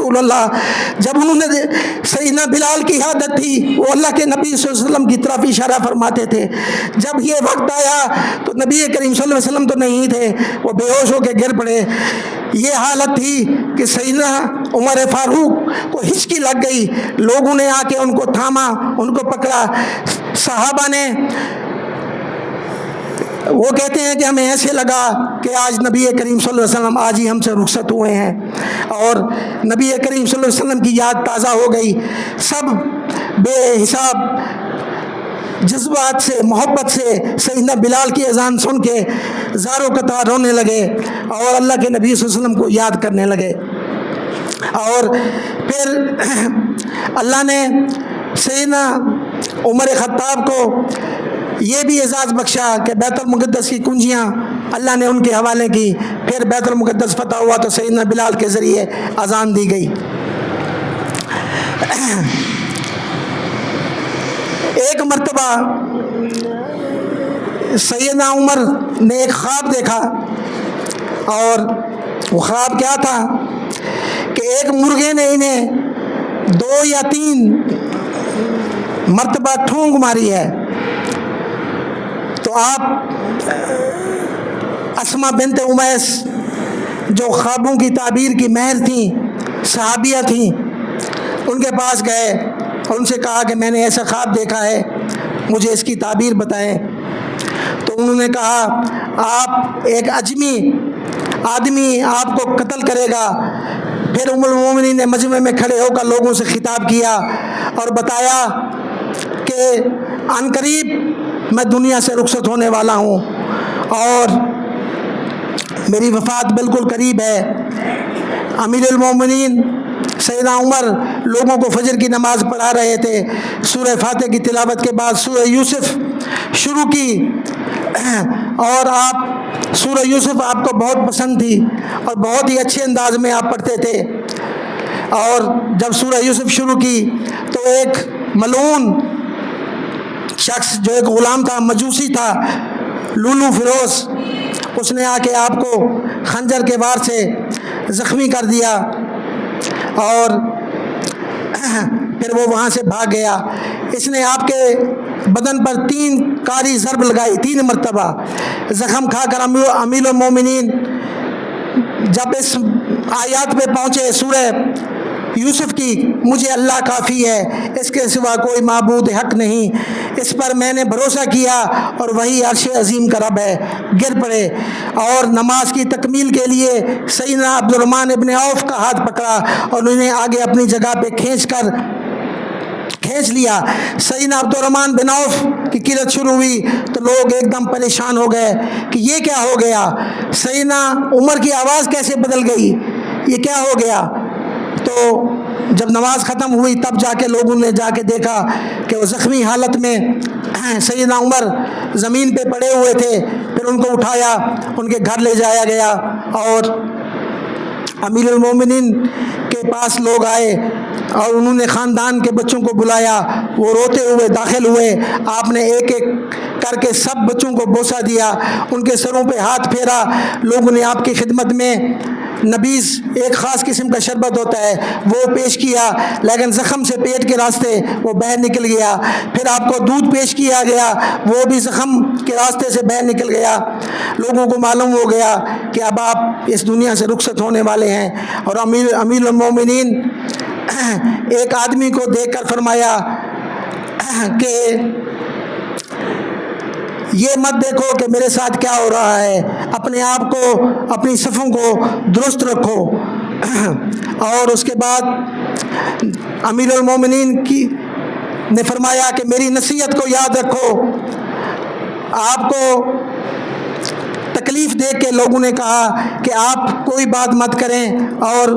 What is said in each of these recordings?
رسول اللہ. جب انہوں نے سیدنا بلال کی عادت تھی وہ اللہ کے نبی صلی اللہ علیہ وسلم کی طرف اشارہ فرماتے تھے. جب یہ وقت آیا تو نبی کریم صلی اللہ علیہ وسلم تو نہیں تھے, وہ بے ہوش ہو کے گر پڑے. یہ حالت تھی کہ سیدنا عمر فاروق کو ہچکی لگ گئی. لوگوں نے آ کے ان کو تھاما, ان کو پکڑا. صحابہ نے, وہ کہتے ہیں کہ ہمیں ایسے لگا کہ آج نبی کریم صلی اللہ علیہ وسلم آج ہی ہم سے رخصت ہوئے ہیں, اور نبی کریم صلی اللہ علیہ وسلم کی یاد تازہ ہو گئی. سب بے حساب جذبات سے, محبت سے سیدنا بلال کی اذان سن کے زاروں قطار رونے لگے اور اللہ کے نبی صلی اللہ علیہ وسلم کو یاد کرنے لگے. اور پھر اللہ نے سیدنا عمر خطاب کو یہ بھی اعزاز بخشا کہ بیت المقدس کی کنجیاں اللہ نے ان کے حوالے کی. پھر بیت المقدس فتح ہوا تو سیدنا بلال کے ذریعے اذان دی گئی. ایک مرتبہ سیدنا عمر نے ایک خواب دیکھا, اور وہ خواب کیا تھا کہ ایک مرغے نے انہیں 2 یا 3 مرتبہ ٹھونگ ماری ہے. تو آپ اسما بنت امیس جو خوابوں کی تعبیر کی ماہر تھیں, صحابیہ تھیں, ان کے پاس گئے اور ان سے کہا کہ میں نے ایسا خواب دیکھا ہے, مجھے اس کی تعبیر بتائیں. تو انہوں نے کہا آپ ایک اجمی آدمی آپ کو قتل کرے گا. پھر ام المومنین نے مجمع میں کھڑے ہو کر لوگوں سے خطاب کیا اور بتایا کہ عن قریب میں دنیا سے رخصت ہونے والا ہوں اور میری وفات بالکل قریب ہے. امیر المومنین سیدنا عمر لوگوں کو فجر کی نماز پڑھا رہے تھے. سورہ فاتح کی تلاوت کے بعد سورہ یوسف شروع کی, اور آپ سورہ یوسف آپ کو بہت پسند تھی اور بہت ہی اچھے انداز میں آپ پڑھتے تھے. اور جب سورہ یوسف شروع کی تو ایک ملعون شخص جو ایک غلام تھا, مجوسی تھا, لولو فیروز, اس نے آ کے آپ کو خنجر کے وار سے زخمی کر دیا اور پھر وہ وہاں سے بھاگ گیا. اس نے آپ کے بدن پر 3 کاری ضرب لگائی, 3 مرتبہ زخم کھا کر امیر المومنین جب اس آیات پہ پہنچے سورہ یوسف کی, مجھے اللہ کافی ہے, اس کے سوا کوئی معبود حق نہیں, اس پر میں نے بھروسہ کیا اور وہی عرش عظیم کا رب ہے, گر پڑے. اور نماز کی تکمیل کے لیے سیدنا عبد الرحمن ابن عوف کا ہاتھ پکڑا اور انہیں آگے اپنی جگہ پہ کھینچ لیا. سیدنا عبد الرحمن بن عوف کی قرت شروع ہوئی تو لوگ ایک دم پریشان ہو گئے کہ یہ کیا ہو گیا, سیدنا عمر کی آواز کیسے بدل گئی, یہ کیا ہو گیا. تو جب نماز ختم ہوئی تب جا کے لوگوں نے جا کے دیکھا کہ وہ زخمی حالت میں سیدنا عمر زمین پہ پڑے ہوئے تھے. پھر ان کو اٹھایا, ان کے گھر لے جایا گیا اور امیر المومنین کے پاس لوگ آئے اور انہوں نے خاندان کے بچوں کو بلایا. وہ روتے ہوئے داخل ہوئے. آپ نے ایک ایک کر کے سب بچوں کو بوسہ دیا, ان کے سروں پہ ہاتھ پھیرا. لوگوں نے آپ کی خدمت میں نبیذ ایک خاص قسم کا شربت ہوتا ہے وہ پیش کیا, لیکن زخم سے پیٹ کے راستے وہ باہر نکل گیا. پھر آپ کو دودھ پیش کیا گیا, وہ بھی زخم کے راستے سے باہر نکل گیا. لوگوں کو معلوم ہو گیا کہ اب آپ اس دنیا سے رخصت ہونے والے ہیں. اور امیر المومنین ایک آدمی کو دیکھ کر فرمایا کہ یہ مت دیکھو کہ میرے ساتھ کیا ہو رہا ہے, اپنے آپ کو, اپنی صفوں کو درست رکھو. اور اس کے بعد امیر المومنین نے فرمایا کہ میری نصیحت کو یاد رکھو. آپ کو تکلیف دیکھ کے لوگوں نے کہا کہ آپ کوئی بات مت کریں اور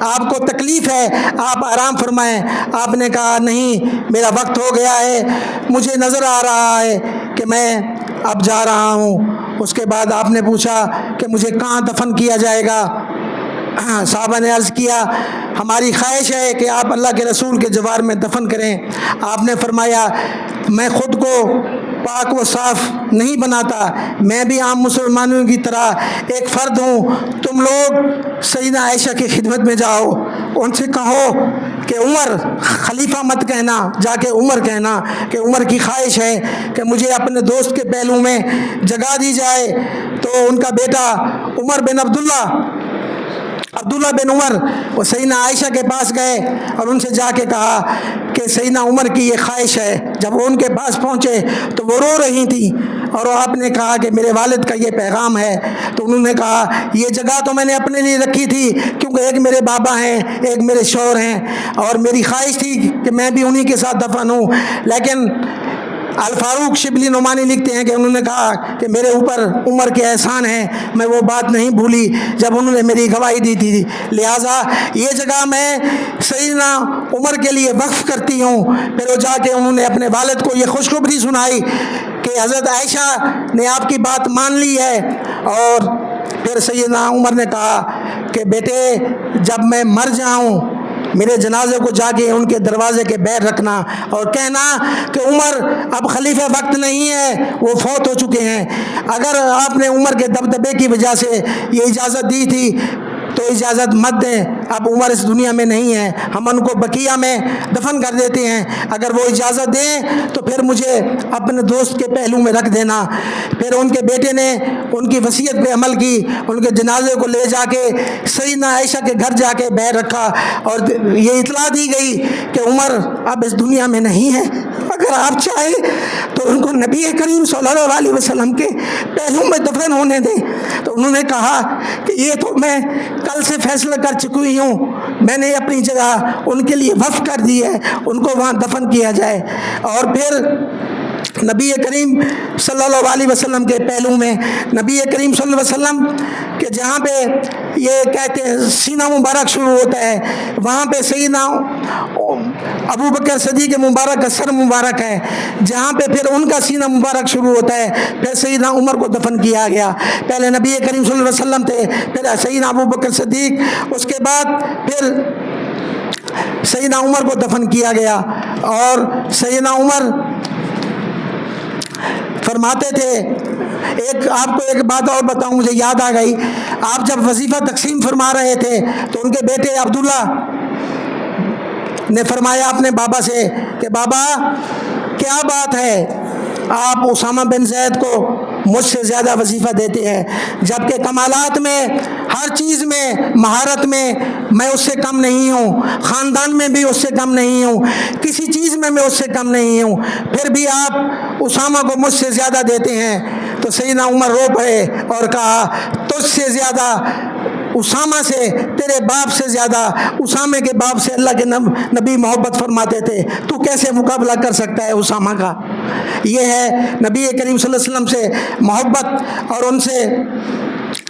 آپ کو تکلیف ہے, آپ آرام فرمائیں. آپ نے کہا نہیں, میرا وقت ہو گیا ہے, مجھے نظر آ رہا ہے کہ میں اب جا رہا ہوں. اس کے بعد آپ نے پوچھا کہ مجھے کہاں دفن کیا جائے گا. صحابہ نے عرض کیا ہماری خواہش ہے کہ آپ اللہ کے رسول کے جوار میں دفن کریں. آپ نے فرمایا میں خود کو پاک و صاف نہیں بناتا، میں بھی عام مسلمانوں کی طرح ایک فرد ہوں۔ تم لوگ سیدہ عائشہ کی خدمت میں جاؤ، ان سے کہو کہ عمر خلیفہ مت کہنا، جا کے عمر کہنا کہ عمر کی خواہش ہے کہ مجھے اپنے دوست کے پہلو میں جگہ دی جائے۔ تو ان کا بیٹا عمر بن عبداللہ بن عمر وہ سیدہ عائشہ کے پاس گئے اور ان سے جا کے کہا کہ سیدہ عمر کی یہ خواہش ہے۔ جب وہ ان کے پاس پہنچے تو وہ رو رہی تھی اور آپ نے کہا کہ میرے والد کا یہ پیغام ہے۔ تو انہوں نے کہا یہ جگہ تو میں نے اپنے لیے رکھی تھی، کیونکہ ایک میرے بابا ہیں، ایک میرے شوہر ہیں، اور میری خواہش تھی کہ میں بھی انہی کے ساتھ دفن ہوں۔ لیکن الفاروق شبلی نعمانی لکھتے ہیں کہ انہوں نے کہا کہ میرے اوپر عمر کے احسان ہیں، میں وہ بات نہیں بھولی جب انہوں نے میری گواہی دی تھی، لہٰذا یہ جگہ میں سیدنا عمر کے لیے وقف کرتی ہوں۔ پھر وہ جا کے انہوں نے اپنے والد کو یہ خوشخبری سنائی کہ حضرت عائشہ نے آپ کی بات مان لی ہے۔ اور پھر سیدنا عمر نے کہا کہ بیٹے جب میں مر جاؤں میرے جنازے کو جا کے ان کے دروازے کے باہر رکھنا اور کہنا کہ عمر اب خلیفہ وقت نہیں ہے، وہ فوت ہو چکے ہیں۔ اگر آپ نے عمر کے دبدبے کی وجہ سے یہ اجازت دی تھی تو اجازت مت دیں، اب عمر اس دنیا میں نہیں ہے، ہم ان کو بقیہ میں دفن کر دیتے ہیں۔ اگر وہ اجازت دیں تو پھر مجھے اپنے دوست کے پہلو میں رکھ دینا۔ پھر ان کے بیٹے نے ان کی وصیت پہ عمل کی، ان کے جنازے کو لے جا کے سیدنا عائشہ کے گھر جا کے باہر رکھا اور یہ اطلاع دی گئی کہ عمر اب اس دنیا میں نہیں ہے، اگر آپ چاہیں تو ان کو نبی کریم صلی اللہ علیہ وسلم کے پہلو میں دفن ہونے دیں۔ تو انہوں نے کہا کہ یہ تو میں کل سے فیصلہ کر چکی ہوں، میں نے اپنی جگہ ان کے لیے وقف کر دی ہے، ان کو وہاں دفن کیا جائے۔ اور پھر نبی کریم صلی اللہ علیہ وسلم کے پہلو میں نبی کریم صلی اللہ علیہ وسلم کہ جہاں پہ یہ کہتے ہیں سینہ مبارک شروع ہوتا ہے، وہاں پہ سیدنا ابو بکر صدیق مبارک کا سر مبارک ہے، جہاں پہ پھر ان کا سینہ مبارک شروع ہوتا ہے، پھر سیدنا عمر کو دفن کیا گیا۔ پہلے نبی کریم صلی اللہ علیہ وسلم تھے، پھر سیدنا ابو بکر صدیق، اس کے بعد پھر سیدنا عمر کو دفن کیا گیا۔ اور سیدنا عمر فرماتے تھے، آپ کو ایک بات اور بتاؤں، مجھے یاد آ گئی، آپ جب وظیفہ تقسیم فرما رہے تھے تو ان کے بیٹے عبداللہ نے فرمایا اپنے بابا سے کہ بابا کیا بات ہے، آپ اسامہ بن زید کو مجھ سے زیادہ وظیفہ دیتے ہیں، جبکہ کمالات میں ہر چیز میں مہارت میں اس سے کم نہیں ہوں، خاندان میں بھی اس سے کم نہیں ہوں، کسی چیز میں اس سے کم نہیں ہوں، پھر بھی آپ اسامہ کو مجھ سے زیادہ دیتے ہیں۔ تو سیدنا عمر رو پڑے اور کہا تجھ سے زیادہ اسامہ سے، تیرے باپ سے زیادہ اسامہ کے باپ سے اللہ کے نبی محبت فرماتے تھے، تو کیسے مقابلہ کر سکتا ہے اسامہ کا؟ یہ ہے نبی کریم صلی اللہ علیہ وسلم سے محبت اور ان سے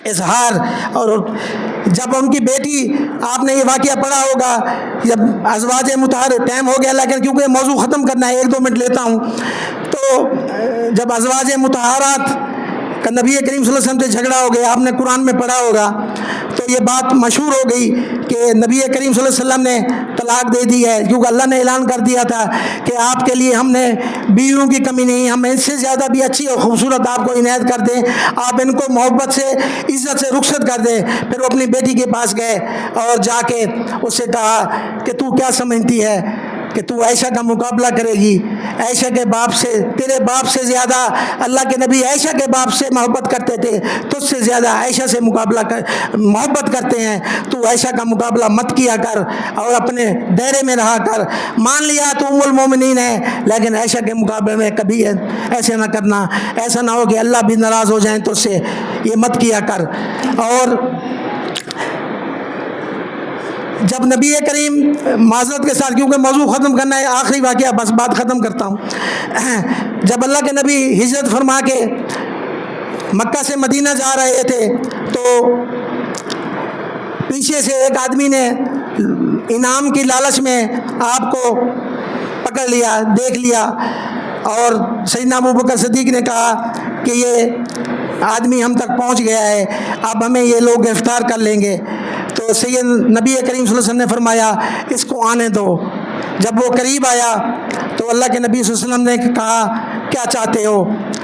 اظہار۔ اور جب ان کی بیٹی، آپ نے یہ واقعہ پڑھا ہوگا، جب ازواج مطہر، ٹائم ہو گیا لیکن کیونکہ موضوع ختم کرنا ہے 1-2 منٹ لیتا ہوں، تو جب ازواج مطہرات کا نبی کریم صلی اللہ علیہ وسلم سے جھگڑا ہو گیا، آپ نے قرآن میں پڑھا ہوگا، تو یہ بات مشہور ہو گئی کہ نبی کریم صلی اللہ علیہ وسلم نے طلاق دے دی ہے، کیونکہ اللہ نے اعلان کر دیا تھا کہ آپ کے لیے ہم نے بیویوں کی کمی نہیں، ہم اس سے زیادہ بھی اچھی اور خوبصورت آپ کو عنایت کر دیں، آپ ان کو محبت سے، عزت سے رخصت کر دیں۔ پھر وہ اپنی بیٹی کے پاس گئے اور جا کے اس سے کہا کہ تو کیا سمجھتی ہے کہ تو عائشہ کا مقابلہ کرے گی؟ عائشہ کے باپ سے، تیرے باپ سے زیادہ اللہ کے نبی عائشہ کے باپ سے محبت کرتے تھے، تجھ سے زیادہ عائشہ سے محبت کرتے ہیں، تو عائشہ کا مقابلہ مت کیا کر اور اپنے دائرے میں رہا کر۔ مان لیا تو ام المومنین ہے، لیکن عائشہ کے مقابلے میں کبھی ایسے نہ کرنا، ایسا نہ ہو کہ اللہ بھی ناراض ہو جائیں، تو اس سے یہ مت کیا کر۔ اور جب نبی کریم معذرت کے ساتھ، کیونکہ موضوع ختم کرنا ہے، آخری واقعہ بس بات ختم کرتا ہوں، جب اللہ کے نبی ہجرت فرما کے مکہ سے مدینہ جا رہے تھے تو پیچھے سے ایک آدمی نے انعام کی لالچ میں آپ کو پکڑ لیا، دیکھ لیا، اور سیدنا ابو بکر صدیق نے کہا کہ یہ آدمی ہم تک پہنچ گیا ہے، اب ہمیں یہ لوگ گرفتار کر لیں گے۔ تو سید نبی کریم صلی اللہ علیہ وسلم نے فرمایا اس کو آنے دو۔ جب وہ قریب آیا تو اللہ کے نبی صلی اللہ علیہ وسلم نے کہا کیا چاہتے ہو؟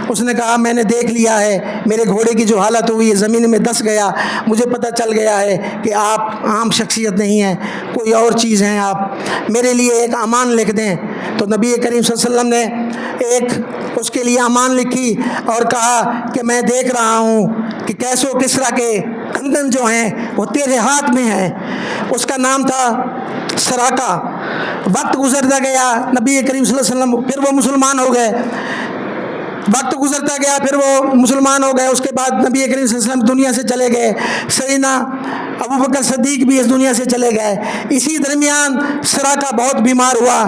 اس نے کہا میں نے دیکھ لیا ہے، میرے گھوڑے کی جو حالت ہوئی ہے زمین میں دس گیا، مجھے پتہ چل گیا ہے کہ آپ عام شخصیت نہیں ہیں، کوئی اور چیز ہیں، آپ میرے لیے ایک امان لکھ دیں۔ تو نبی کریم صلی اللہ علیہ وسلم نے ایک اس کے لیے امان لکھی اور کہا کہ میں دیکھ رہا ہوں کہ کیسو کسریٰ کے کنگن جو ہیں وہ تیرے ہاتھ میں ہیں۔ اس کا نام تھا سراقہ۔ وقت گزرتا گیا، نبی کریم صلی اللہ علیہ وسلم پھر وہ مسلمان ہو گئے، وقت گزرتا گیا پھر وہ مسلمان ہو گئے۔ اس کے بعد نبی کریم صلی اللہ علیہ وسلم دنیا سے چلے گئے، سیدنا ابوبکر صدیق بھی اس دنیا سے چلے گئے۔ اسی درمیان سراقہ بہت بیمار ہوا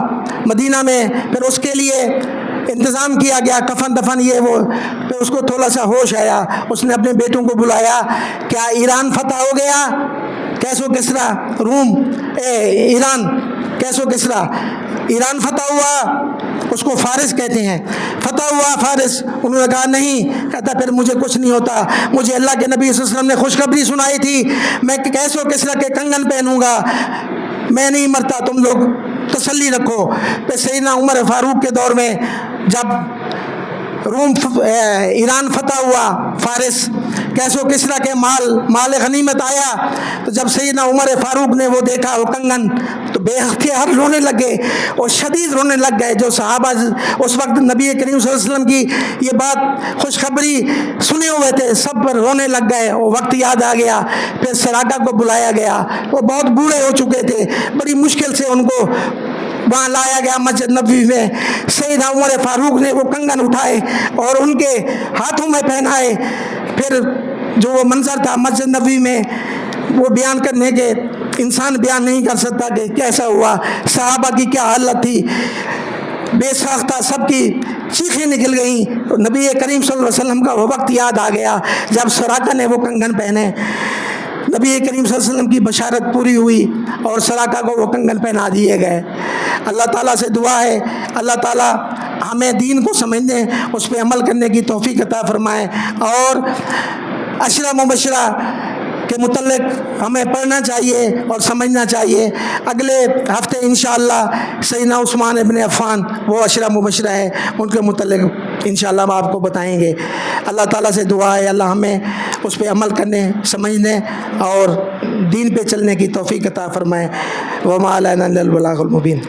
مدینہ میں، پھر اس کے لیے انتظام کیا گیا، کفن دفن یہ وہ، پھر اس کو تھوڑا سا ہوش آیا، اس نے اپنے بیٹوں کو بلایا، کیا ایران فتح ہو گیا؟ کیسو کسریٰ روم ایران، کیسو کسریٰ ایران فتح ہوا، اس کو فارس کہتے ہیں، فتح ہوا فارس؟ انہوں نے کہا نہیں۔ کہتا پھر مجھے کچھ نہیں ہوتا، مجھے اللہ کے نبی صلی اللہ علیہ وسلم نے خوشخبری سنائی تھی، میں کیسو کسریٰ کے کنگن پہنوں گا، میں نہیں مرتا، تم لوگ تسلی رکھو۔ پھر سیدنا عمر فاروق کے دور میں جب روم ایران فتح ہوا، فارس کیسو کسریٰ کے مال غنیمت آیا، تو جب سیدنا عمر فاروق نے وہ دیکھا وہ کنگن تو بے اختیار رونے لگے اور شدید رونے لگ گئے۔ جو صحابہ اس وقت نبی کریم صلی اللہ علیہ وسلم کی یہ بات خوشخبری سنے ہوئے تھے، سب پر رونے لگ گئے، وہ وقت یاد آ گیا۔ پھر سراقہ کو بلایا گیا، وہ بہت بوڑھے ہو چکے تھے، بڑی مشکل سے ان کو وہاں لایا گیا مسجد نبوی میں۔ سیدنا عمر فاروق نے وہ کنگن اٹھائے اور ان کے ہاتھوں میں پہنائے۔ پھر جو وہ منظر تھا مسجد نبوی میں، وہ بیان کرنے کے انسان بیان نہیں کر سکتا کہ کیسا ہوا، صحابہ کی کیا حالت تھی، بے ساختہ سب کی چیخیں نکل گئیں۔ نبی کریم صلی اللہ علیہ وسلم کا وہ وقت یاد آ گیا جب سراقہ نے وہ کنگن پہنے، نبی کریم صلی اللہ علیہ وسلم کی بشارت پوری ہوئی اور سراقہ کو وہ کنگن پہنا دیے گئے۔ اللہ تعالیٰ سے دعا ہے اللہ تعالیٰ ہمیں دین کو سمجھنے، اس پہ عمل کرنے کی توفیق عطا فرمائے، اور عشرہ مبشرہ کے متعلق ہمیں پڑھنا چاہیے اور سمجھنا چاہیے۔ اگلے ہفتے انشاءاللہ سیدنا عثمان ابن عفان وہ عشرہ مبشرہ ہے، ان کے متعلق انشاءاللہ ہم آپ کو بتائیں گے۔ اللہ تعالیٰ سے دعا ہے اللہ ہمیں اس پہ عمل کرنے، سمجھنے اور دین پہ چلنے کی توفیق عطا فرمائے۔ وما علینا الا البلاغ المبین۔